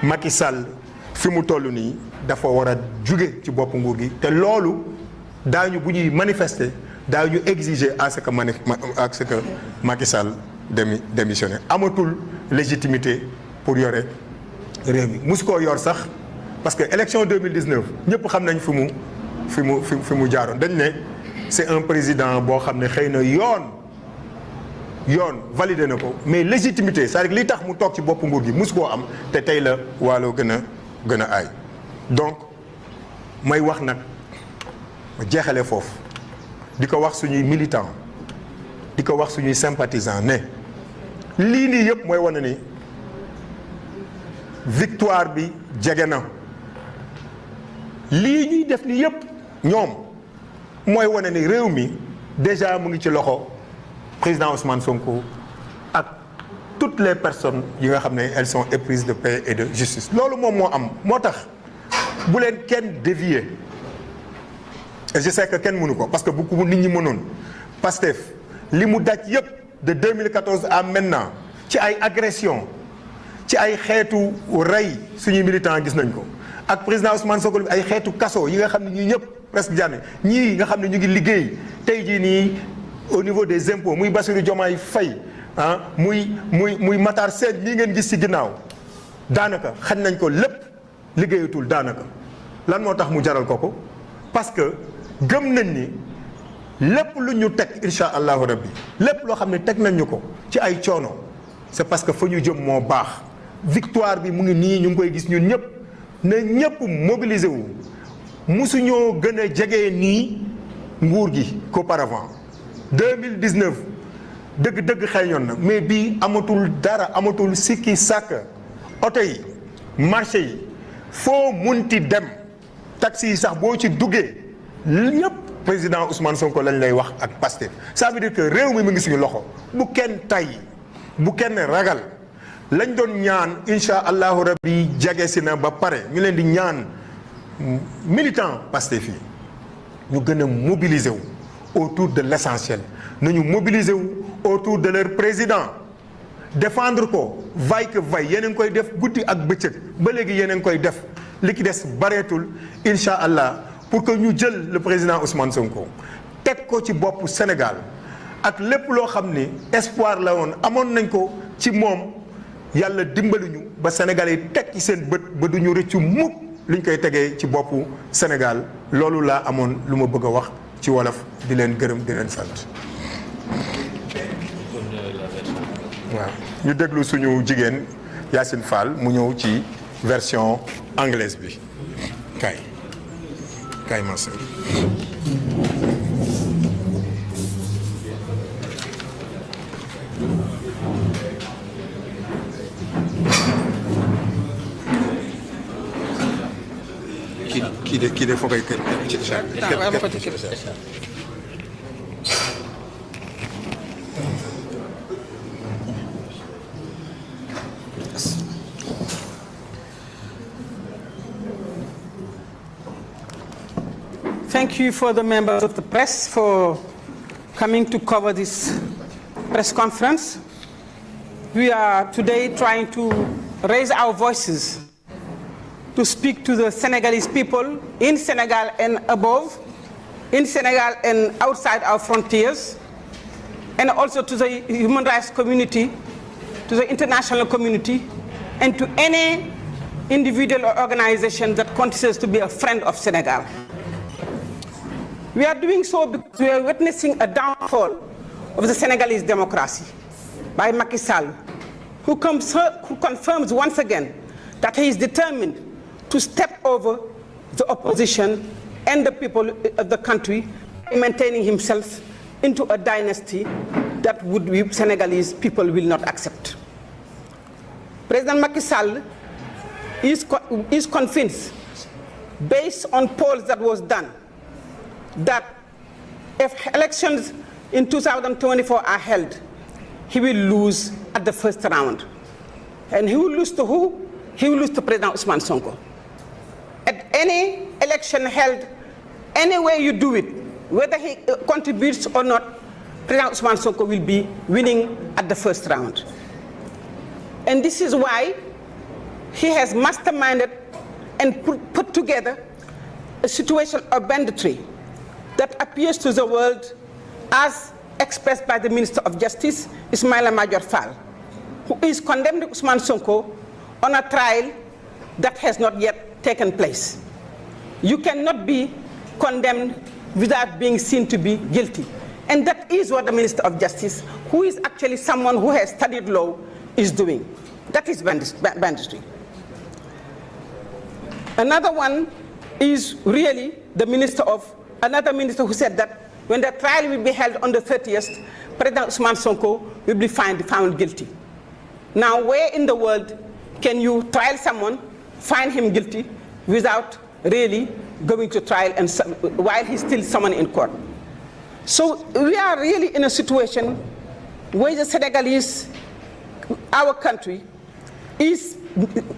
Macky Sall fi mu toll nii dafa war a juge ci bopp nguur gi te loolu daañu bu ñuy manifester daañu exiger à ce que Macky Sall démissionné amatul légitimité pour yore réew mi musu koo yor sax parce que élection 2019 ñëpp xam nañ fi mu jaaroon dañ ne c'est un président boo xam ne xëy na yoon validé na ko mais légitimité c'est-à-dire li tax mu toog ci bopp nguur gi musu koo am te tey la waaloo gën a aay donc may wax nag ma jeexalee foofu di ko wax suñuy militants di ko wax suñuy sympathisants ne lii nii yëpp mooy wane ni victoire bi jege na lii ñuy def ni yëpp ñoom mooy wane ni réew mi déjà mu ngi ci loxo président Ousmane Sonko ak toutes les personnes yi nga xam ne elles sont éprises de paix et de justice loolu moom moo am moo tax bu leen kenn dévier et je sais que kenn mënu ko parce que bu nit ñi mënoon Pastef li mu daj yëpp de 2014 à maintenant ci ay agression ci ay xeetu rey suñuy militants gis nañ ko ak président Ousmane Sonko ay xeetu kaso yi nga xam ne ñii ñëpp presque jànne ñii nga xam ne ñu ngi liggéey tey jii nii au niveau des impôts muy Bassirou Diomaye Faye muy Matar Sène mii ngeen gis ci ginnaaw daanaka xañ nañ ko lépp liggéeyatul daanaka lan moo tax mu jaral ko parce que gëm nañ ni lépp lu ñu teg incha allahu rabbi lépp loo xam ne teg nañ ñu ko ci ay coono c'est parce que fa ñu jëm moo baax victoire bi mu ngi nii ñu ngi koy gis ñun ñëpp na ñëpp mobiliser wu musuñoo gën a jege nii nguur gi qu'auparavant 2019 dëgg-dëgg xëyoon na mais bii amatul dara amatul sikki sàkk oto yi marché yi foo munti dem taxi yi sax boo ci duggee ñëpp président Ousmane Sonko lañ lay wax ak Pastef ça veut dire que réew mi mu ngi suñu loxo bu kenn tay bu kenn ragal lañ doon ñaan incha allahu rabbi jage si na ba pare ñu leen di ñaan militant Pastef yi ñu gën a mobiliser wu autour de l'essentiel nañu mobiliser wu autour de leur président défendre ko vaille que vaille yéen a ngi koy def guddi ak bëccëg ba léegi yéen a ngi koy def li ki des bareetul incha allah pour que ñu jël le président Ousmane Sonko teg ko ci boppu Sénégal ak lépp loo xam ni espoir la woon amoon nañ ko ci moom yàlla dimbali ñu ba Sénégal yi teg ci seen bët ba du ñu rëccu mukk li ñu koy tegee ci boppu Sénégal loolu laa amoon lu ma bëgg a wax ci wolof di leen gërëm di leen sant. waaw ñu déglu suñu jigéen Yacine Fall mu ñëw ci version anglaise bi kay ma sœur. kii de foog ay kër ci
Thank you for the members of the press for coming to cover this press conference. We are today trying to raise our voices to speak to the Senegalese people in Senegal and above, in Senegal and outside our frontiers, and also to the human rights community, to the international community, and to any individual or organization that considers to be a friend of Senegal. We are doing so because we are witnessing a downfall of the Senegalese democracy by Macky Sall, who confirms once again that he is determined to step over the opposition and the people of the country, maintaining himself into a dynasty that Senegalese people will not accept. President Macky Sall is convinced, based on polls that was done, that if elections in 2024 are held, he will lose at the first round. And he will lose to who? He will lose to President Ousmane Sonko. At any election held, any way you do it, whether he contributes or not, President Ousmane Sonko will be winning at the first round. And this is why he has masterminded and put together a situation of banditry that appears to the world as expressed by the Minister of Justice, Ismaïla Madior Fall, who is condemning Ousmane Sonko on a trial that has not yet taken place. You cannot be condemned without being seen to be guilty. And that is what the Minister of Justice, who is actually someone who has studied law, is doing. That is banditry. Another one is really another minister who said that when the trial will be held on the 30th, President Ousmane Sonko will be found guilty. Now, where in the world can you trial someone, find him guilty, without really going to trial and while he's still summoned in court? So we are really in a situation where the Senegalese, our country, is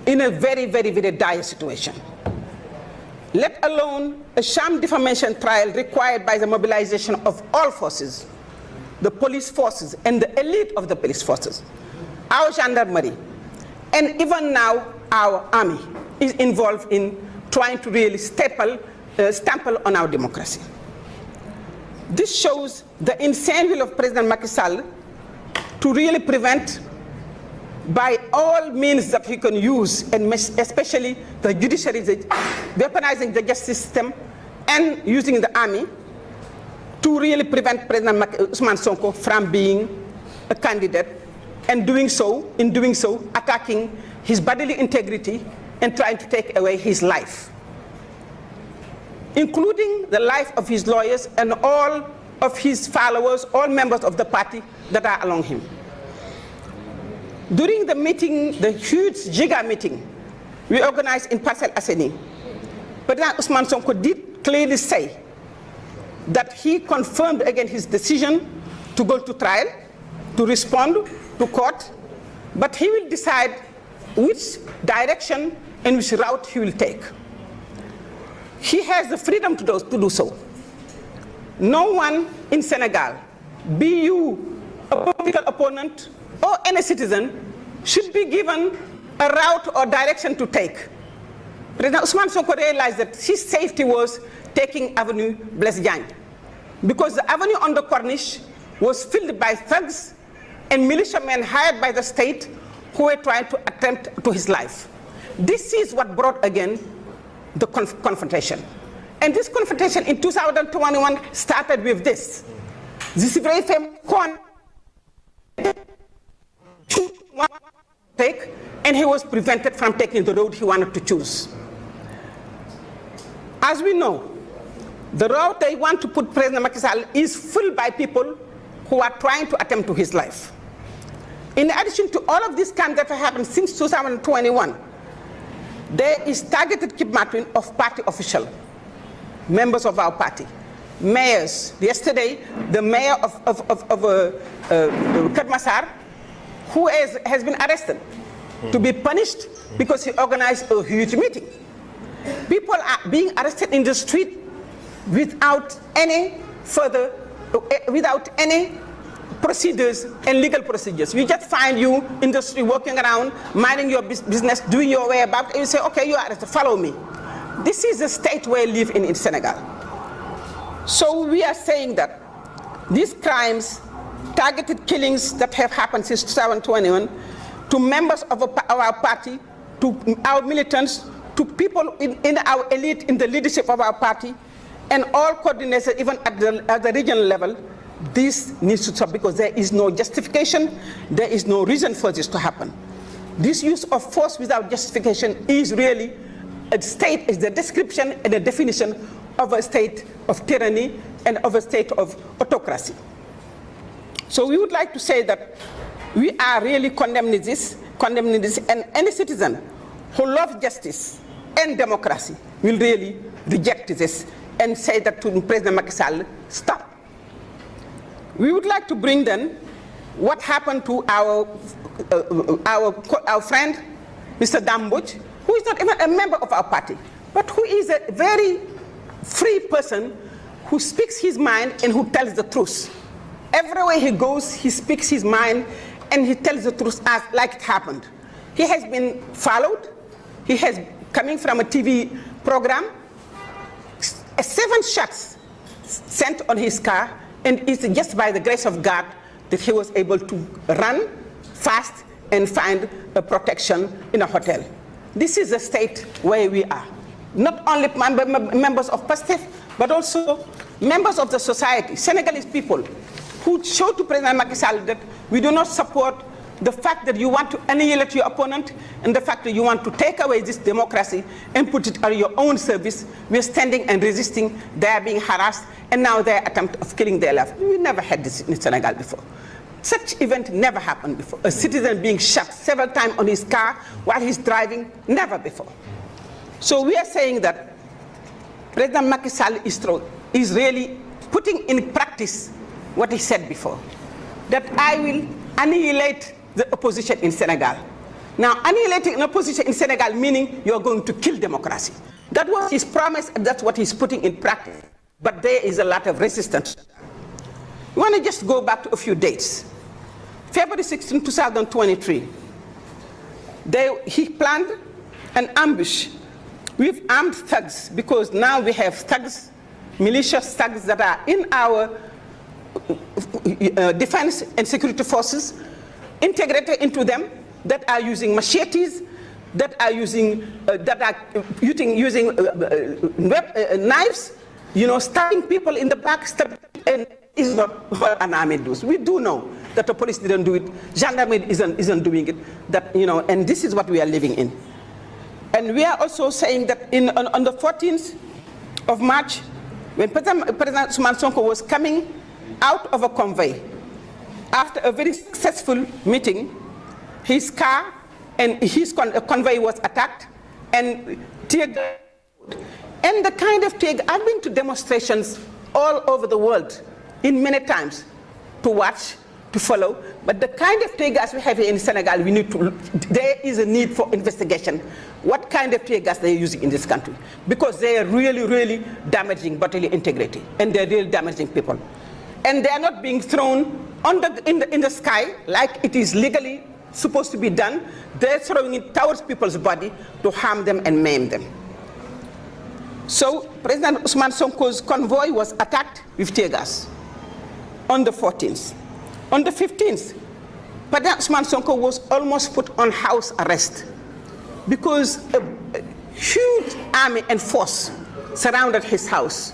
in a very, very, very dire situation. Let alone a sham defamation trial required by the mobilization of all forces, the police forces and the elite of the police forces, our gendarmerie, and even now our army is involved in trying to really stample on our democracy. This shows the insane will of President Macky Sall to really prevent, by all means that he can use, and especially the judiciary, weaponizing the justice system and using the army, to really prevent President Ousmane Sonko from being a candidate, and in doing so, attacking his bodily integrity and trying to take away his life, including the life of his lawyers and all of his followers, all members of the party that are along him. During the meeting, the huge giga meeting we organized in Parcelles Assainies, President Ousmane Sonko did clearly say that he confirmed again his decision to go to trial, to respond to court, but he will decide which direction and which route he will take. He has the freedom to do so. No one in Senegal, be you a political opponent or any citizen, should be given a route or direction to take. President Ousmane Sonko realized that his safety was taking Avenue Blaise Diagne, because the avenue on the Corniche was filled by thugs and militiamen hired by the state who were trying to attempt to his life. This is what brought again the confrontation. And this confrontation in 2021 started with this. This is very famous take, and he was prevented from taking the road he wanted to choose. As we know, the road they want to put President Macky Sall is filled by people who are trying to attempt to his life. In addition to all of these crimes that have happened since 2021, there is targeted kidnapping of party officials, members of our party, mayors. Yesterday, the mayor of Kermassar, who has been arrested to be punished because he organized a huge meeting. People are being arrested in the street without any further, without any procedures and legal procedures. We just find you in the street walking around, minding your business, doing your way about, and you say, okay, you are arrested, follow me. This is the state we live in Senegal. So we are saying that these crimes, targeted killings that have happened since 2021, to members of our party, to our militants, to people in our elite, in the leadership of our party, and all coordinators, even at the regional level, this needs to stop, because there is no justification, there is no reason for this to happen. This use of force without justification is really a state, is the description and the definition of a state of tyranny and of a state of autocracy. So we would like to say that we are really condemning this, and any citizen who loves justice and democracy will really reject this and say that to President Macky Sall, stop. We would like to bring then what happened to our friend, Mr. Dambuj, who is not even a member of our party, but who is a very free person who speaks his mind and who tells the truth. Everywhere he goes, he speaks his mind and he tells the truth as like it happened. He has been followed. He has, coming from a TV program, 7 shots sent on his car, and it's just by the grace of God that he was able to run fast and find a protection in a hotel. This is the state where we are. Not only members of Pastef, but also members of the society, Senegalese people, who show to President Macky Sall that we do not support the fact that you want to annihilate your opponent and the fact that you want to take away this democracy and put it at your own service. We are standing and resisting. They are being harassed, and now their attempt of killing their life. We never had this in Senegal before. Such event never happened before. A citizen being shot several times on his car while he's driving, never before. So we are saying that President Macky Sall is really putting in practice what he said before, that I will annihilate the opposition in Senegal. Now, annihilating an opposition in Senegal meaning you're going to kill democracy. That was his promise, and that's what he's putting in practice. But there is a lot of resistance. We want to just go back to a few dates. February 16, 2023, he planned an ambush with armed thugs, because now we have thugs, malicious thugs that are in our defense and security forces, integrated into them, that are using machetes, that are using knives, stabbing people in the back, and is not what an army does. We do know that the police didn't do it, gendarmerie isn't doing it, and this is what we are living in. And we are also saying that on the 14th of March, when President Ousmane Sonko was coming out of a convoy, after a very successful meeting, his car and his convoy was attacked, and tear gas. And the kind of tear gas, I've been to demonstrations all over the world, in many times, to watch, to follow, but the kind of tear gas we have here in Senegal, there is a need for investigation. What kind of tear gas they are using in this country? Because they are really, really damaging bodily integrity, and they're really damaging people. And they are not being thrown in the sky like it is legally supposed to be done. They're throwing it towards people's body to harm them and maim them. So President Ousmane Sonko's convoy was attacked with tear gas on the 14th. On the 15th, President Ousmane Sonko was almost put on house arrest because a huge army and force surrounded his house.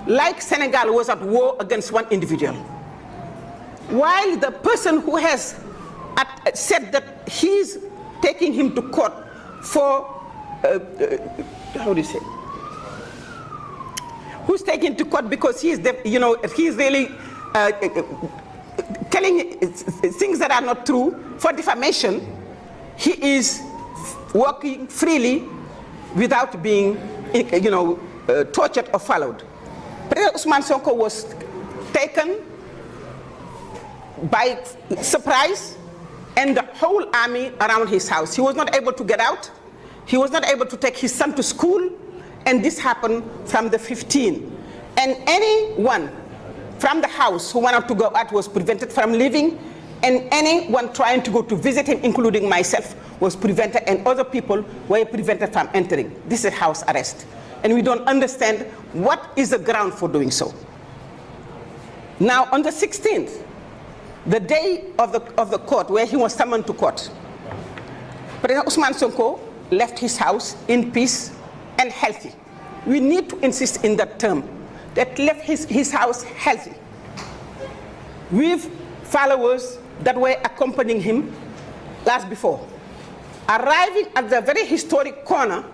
Like Senegal was at war against one individual. While the person who has said that he's taking him to court for, how do you say? Who's taken to court because he's really telling things that are not true for defamation. He is working freely without being, tortured or followed. President Ousmane Sonko was taken by surprise, and the whole army around his house. He was not able to get out. He was not able to take his son to school, and this happened from the 15th. And anyone from the house who wanted to go out was prevented from leaving, and anyone trying to go to visit him, including myself, was prevented, and other people were prevented from entering. This is house arrest. And we don't understand what is the ground for doing so. Now, on the 16th, the day of the court, where he was summoned to court, President Ousmane Sonko left his house in peace and healthy. We need to insist in that term, that left his house healthy, with followers that were accompanying him last before. Arriving at the very historic corner,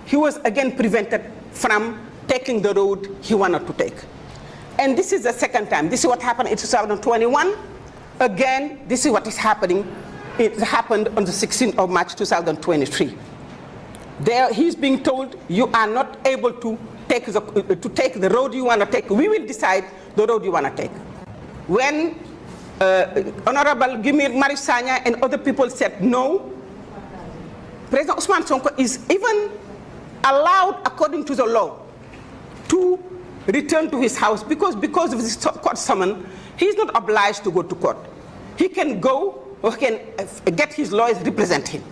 he was again prevented from taking the road he wanted to take. And this is the second time. This is what happened in 2021. Again, this is what is happening. It happened on the 16th of March 2023. There, he's being told, you are not able to take the road you want to take. We will decide the road you want to take. When Honorable Gimir Marisanya and other people said no, President Ousmane Sonko is even allowed, according to the law, to return to his house because of this court summon. He's not obliged to go to court. He can go or he can get his lawyers represent him.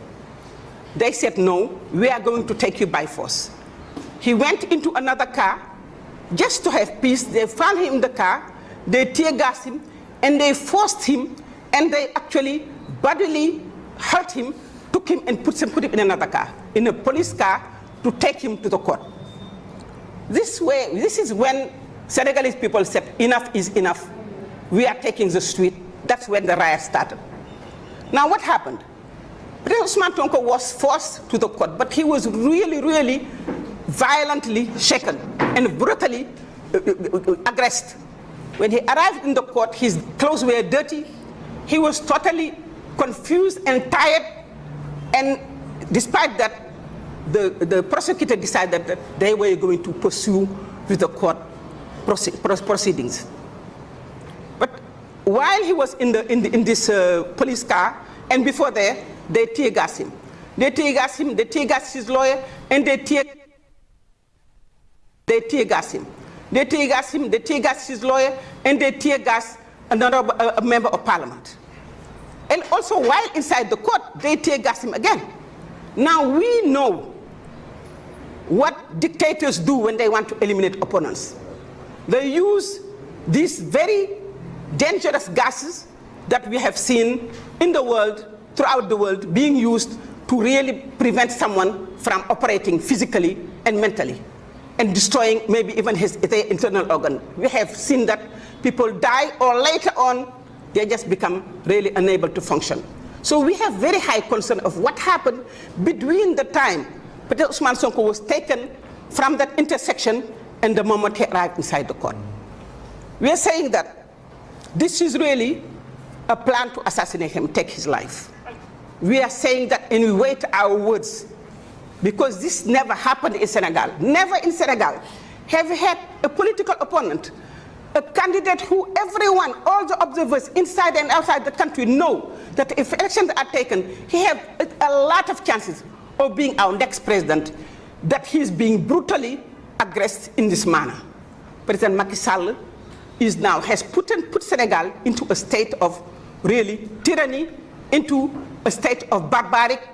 They said, no, we are going to take you by force. He went into another car just to have peace. They found him in the car, they tear gassed him, and they forced him, and they actually bodily hurt him, took him and put him in another car, in a police car, to take him to the court. This is when Senegalese people said, enough is enough. We are taking the street. That's when the riot started. Now what happened? President Ousmane Sonko was forced to the court, but he was really, really violently shaken and brutally aggressed. When he arrived in the court, his clothes were dirty. He was totally confused and tired. And despite that, the prosecutor decided that they were going to pursue with the court proceedings. But while he was in this police car, and before there, they tear gassed him. They tear gassed him, they tear gassed his lawyer, and they tear gassed him. They tear gassed him, they tear gassed his lawyer, and they tear gassed another member of parliament. And also, while inside the court, they tear gassed him again. Now we know what dictators do when they want to eliminate opponents. They use these very dangerous gases that we have seen in the world, throughout the world, being used to really prevent someone from operating physically and mentally and destroying maybe even their internal organ. We have seen that people die, or later on, they just become really unable to function. So we have very high concern of what happened between the time President Ousmane Sonko was taken from that intersection and the moment he arrived inside the court. We are saying that this is really a plan to assassinate him, take his life. We are saying that, and we wait our words, because this never happened in Senegal. Never in Senegal have we had a political opponent, a candidate who everyone, all the observers inside and outside the country know that if elections are taken, he has a lot of chances of being our next president, that he's being brutally aggressed in this manner. President Macky Sall has put Senegal into a state of really tyranny, into a state of barbaric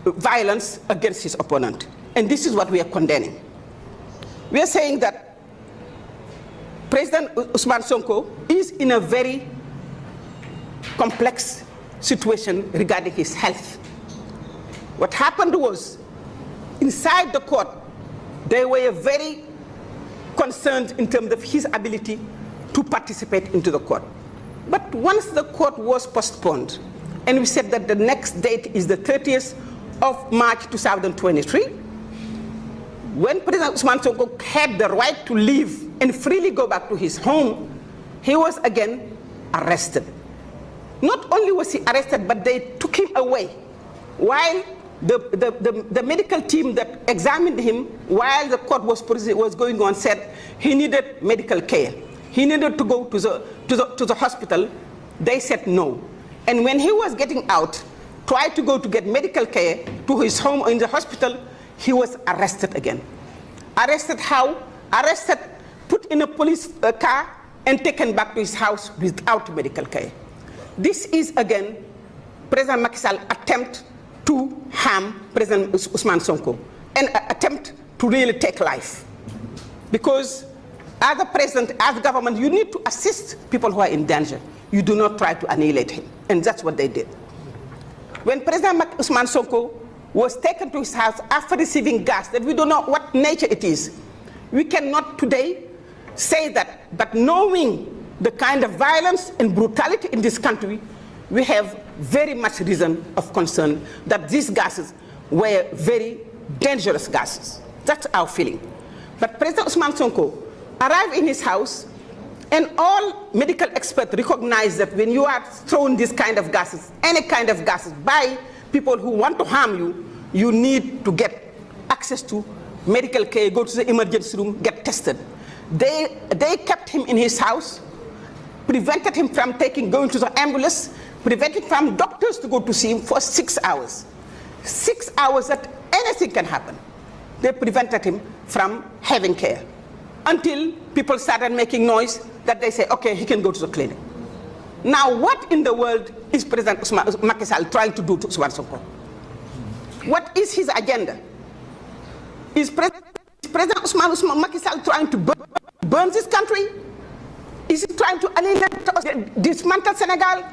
violence against his opponent. And this is what we are condemning. We are saying that President Ousmane Sonko is in a very complex situation regarding his health. What happened was, inside the court, they were very concerned in terms of his ability to participate into the court. But once the court was postponed, and we said that the next date is the 30th of March 2023, when President Ousmane Sonko had the right to leave and freely go back to his home, he was again arrested. Not only was he arrested, but they took him away while the medical team that examined him while the court was going on said he needed medical care. He needed to go to the hospital. They said no. And when he was getting out, tried to go to get medical care to his home or in the hospital, he was arrested again. Arrested how? Arrested, put in a police car and taken back to his house without medical care. This is again President Macky Sall's attempt to harm President Ousmane Sonko, an attempt to really take life. Because as a president, as a government, you need to assist people who are in danger. You do not try to annihilate him. And that's what they did. When President Ousmane Sonko was taken to his house after receiving gas that we don't know what nature it is, we cannot today say that, but knowing the kind of violence and brutality in this country, we have very much reason of concern that these gases were very dangerous gases. That's our feeling. But President Ousmane Sonko arrived in his house, and all medical experts recognize that when you are thrown this kind of gases, any kind of gases, by people who want to harm you, you need to get access to medical care, go to the emergency room, get tested. They kept him in his house, prevented him from going to the ambulance, prevented from doctors to go to see him for 6 hours. 6 hours that anything can happen. They prevented him from having care until people started making noise that they say, okay, he can go to the clinic. Now, what in the world is President Macky Sall trying to do to Ousmane Sonko? What is his agenda? Is President Ousmane Macky Sall trying to burn this country? Is he trying to annihilate, dismantle Senegal?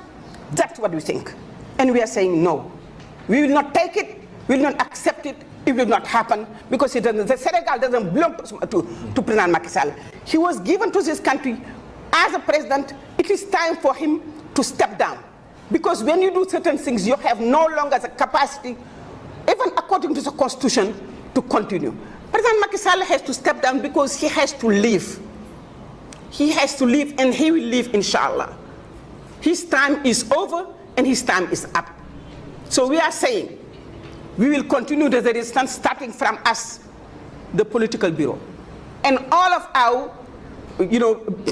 That's what we think. And we are saying no. We will not take it, we will not accept it, it will not happen, because the Senegal doesn't belong to President Macky Sall. He was given to this country as a president. It is time for him to step down. Because when you do certain things, you have no longer the capacity, even according to the Constitution, to continue. President Macky Sall has to step down because he has to leave. He has to leave, and he will leave, inshallah. His time is over, and his time is up. So we are saying, we will continue the resistance, starting from us, the political bureau, and all of our,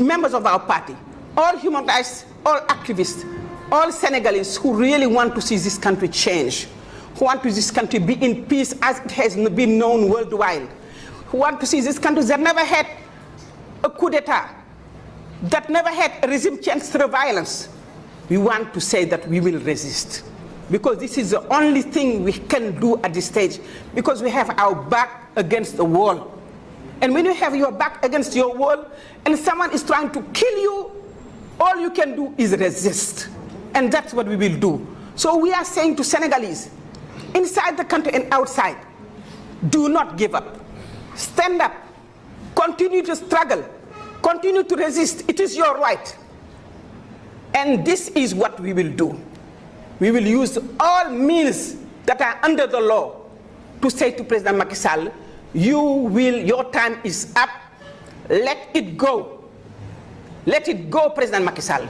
members of our party, all human rights, all activists, all Senegalese who really want to see this country change, who want to see this country be in peace as it has been known worldwide, who want to see this country that never had a coup d'etat, that never had a regime change through violence. We want to say that we will resist, because this is the only thing we can do at this stage, because we have our back against the wall. And when you have your back against your wall and someone is trying to kill you, all you can do is resist. And that's what we will do. So we are saying to Senegalese, inside the country and outside, do not give up. Stand up. Continue to struggle. Continue to resist. It is your right. And this is what we will do. We will use all means that are under the law to say to President Macky Sall, your time is up. Let it go. Let it go, President Macky Sall.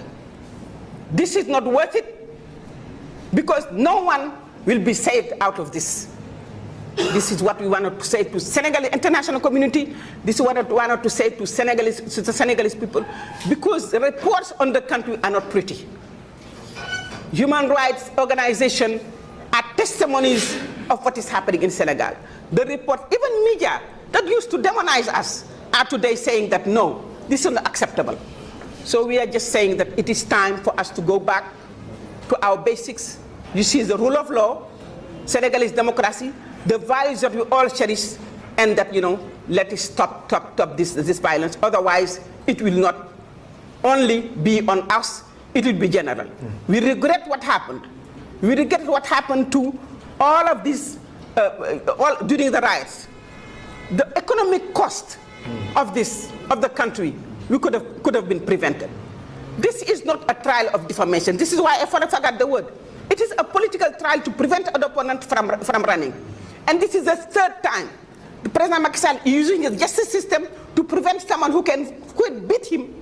This is not worth it, because no one will be saved out of this. This is what we wanted to say to Senegalese international community. This is what we wanted to say to the Senegalese people, because the reports on the country are not pretty. Human rights organizations are testimonies of what is happening in Senegal. The report, even media that used to demonize us, are today saying that no, this is not acceptable. So we are just saying that it is time for us to go back to our basics. You see, the rule of law, Senegalese democracy, the values that we all cherish, and that, let us stop this violence. Otherwise, it will not only be on us, it will be general. We regret what happened. We regret what happened to all of this during the riots. The economic cost of the country, we could have been prevented. This is not a trial of defamation. This is why I forgot the word. It is a political trial to prevent an opponent from running. And this is the third time the President Macky Sall is using his justice system to prevent someone who could beat him,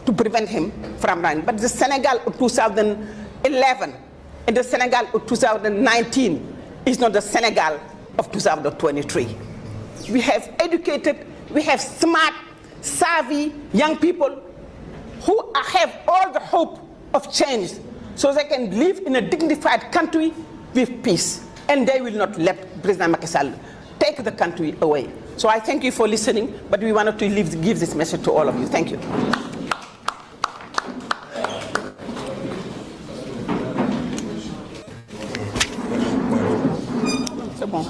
to prevent him from running. But the Senegal of 2011 and the Senegal of 2019 is not the Senegal of 2023. We have educated, we have smart, savvy young people who have all the hope of change so they can live in a dignified country with peace. And they will not let President Macky Sall take the country away. So I thank you for listening, but we wanted to give this message to all of you. Thank you. C'est bon.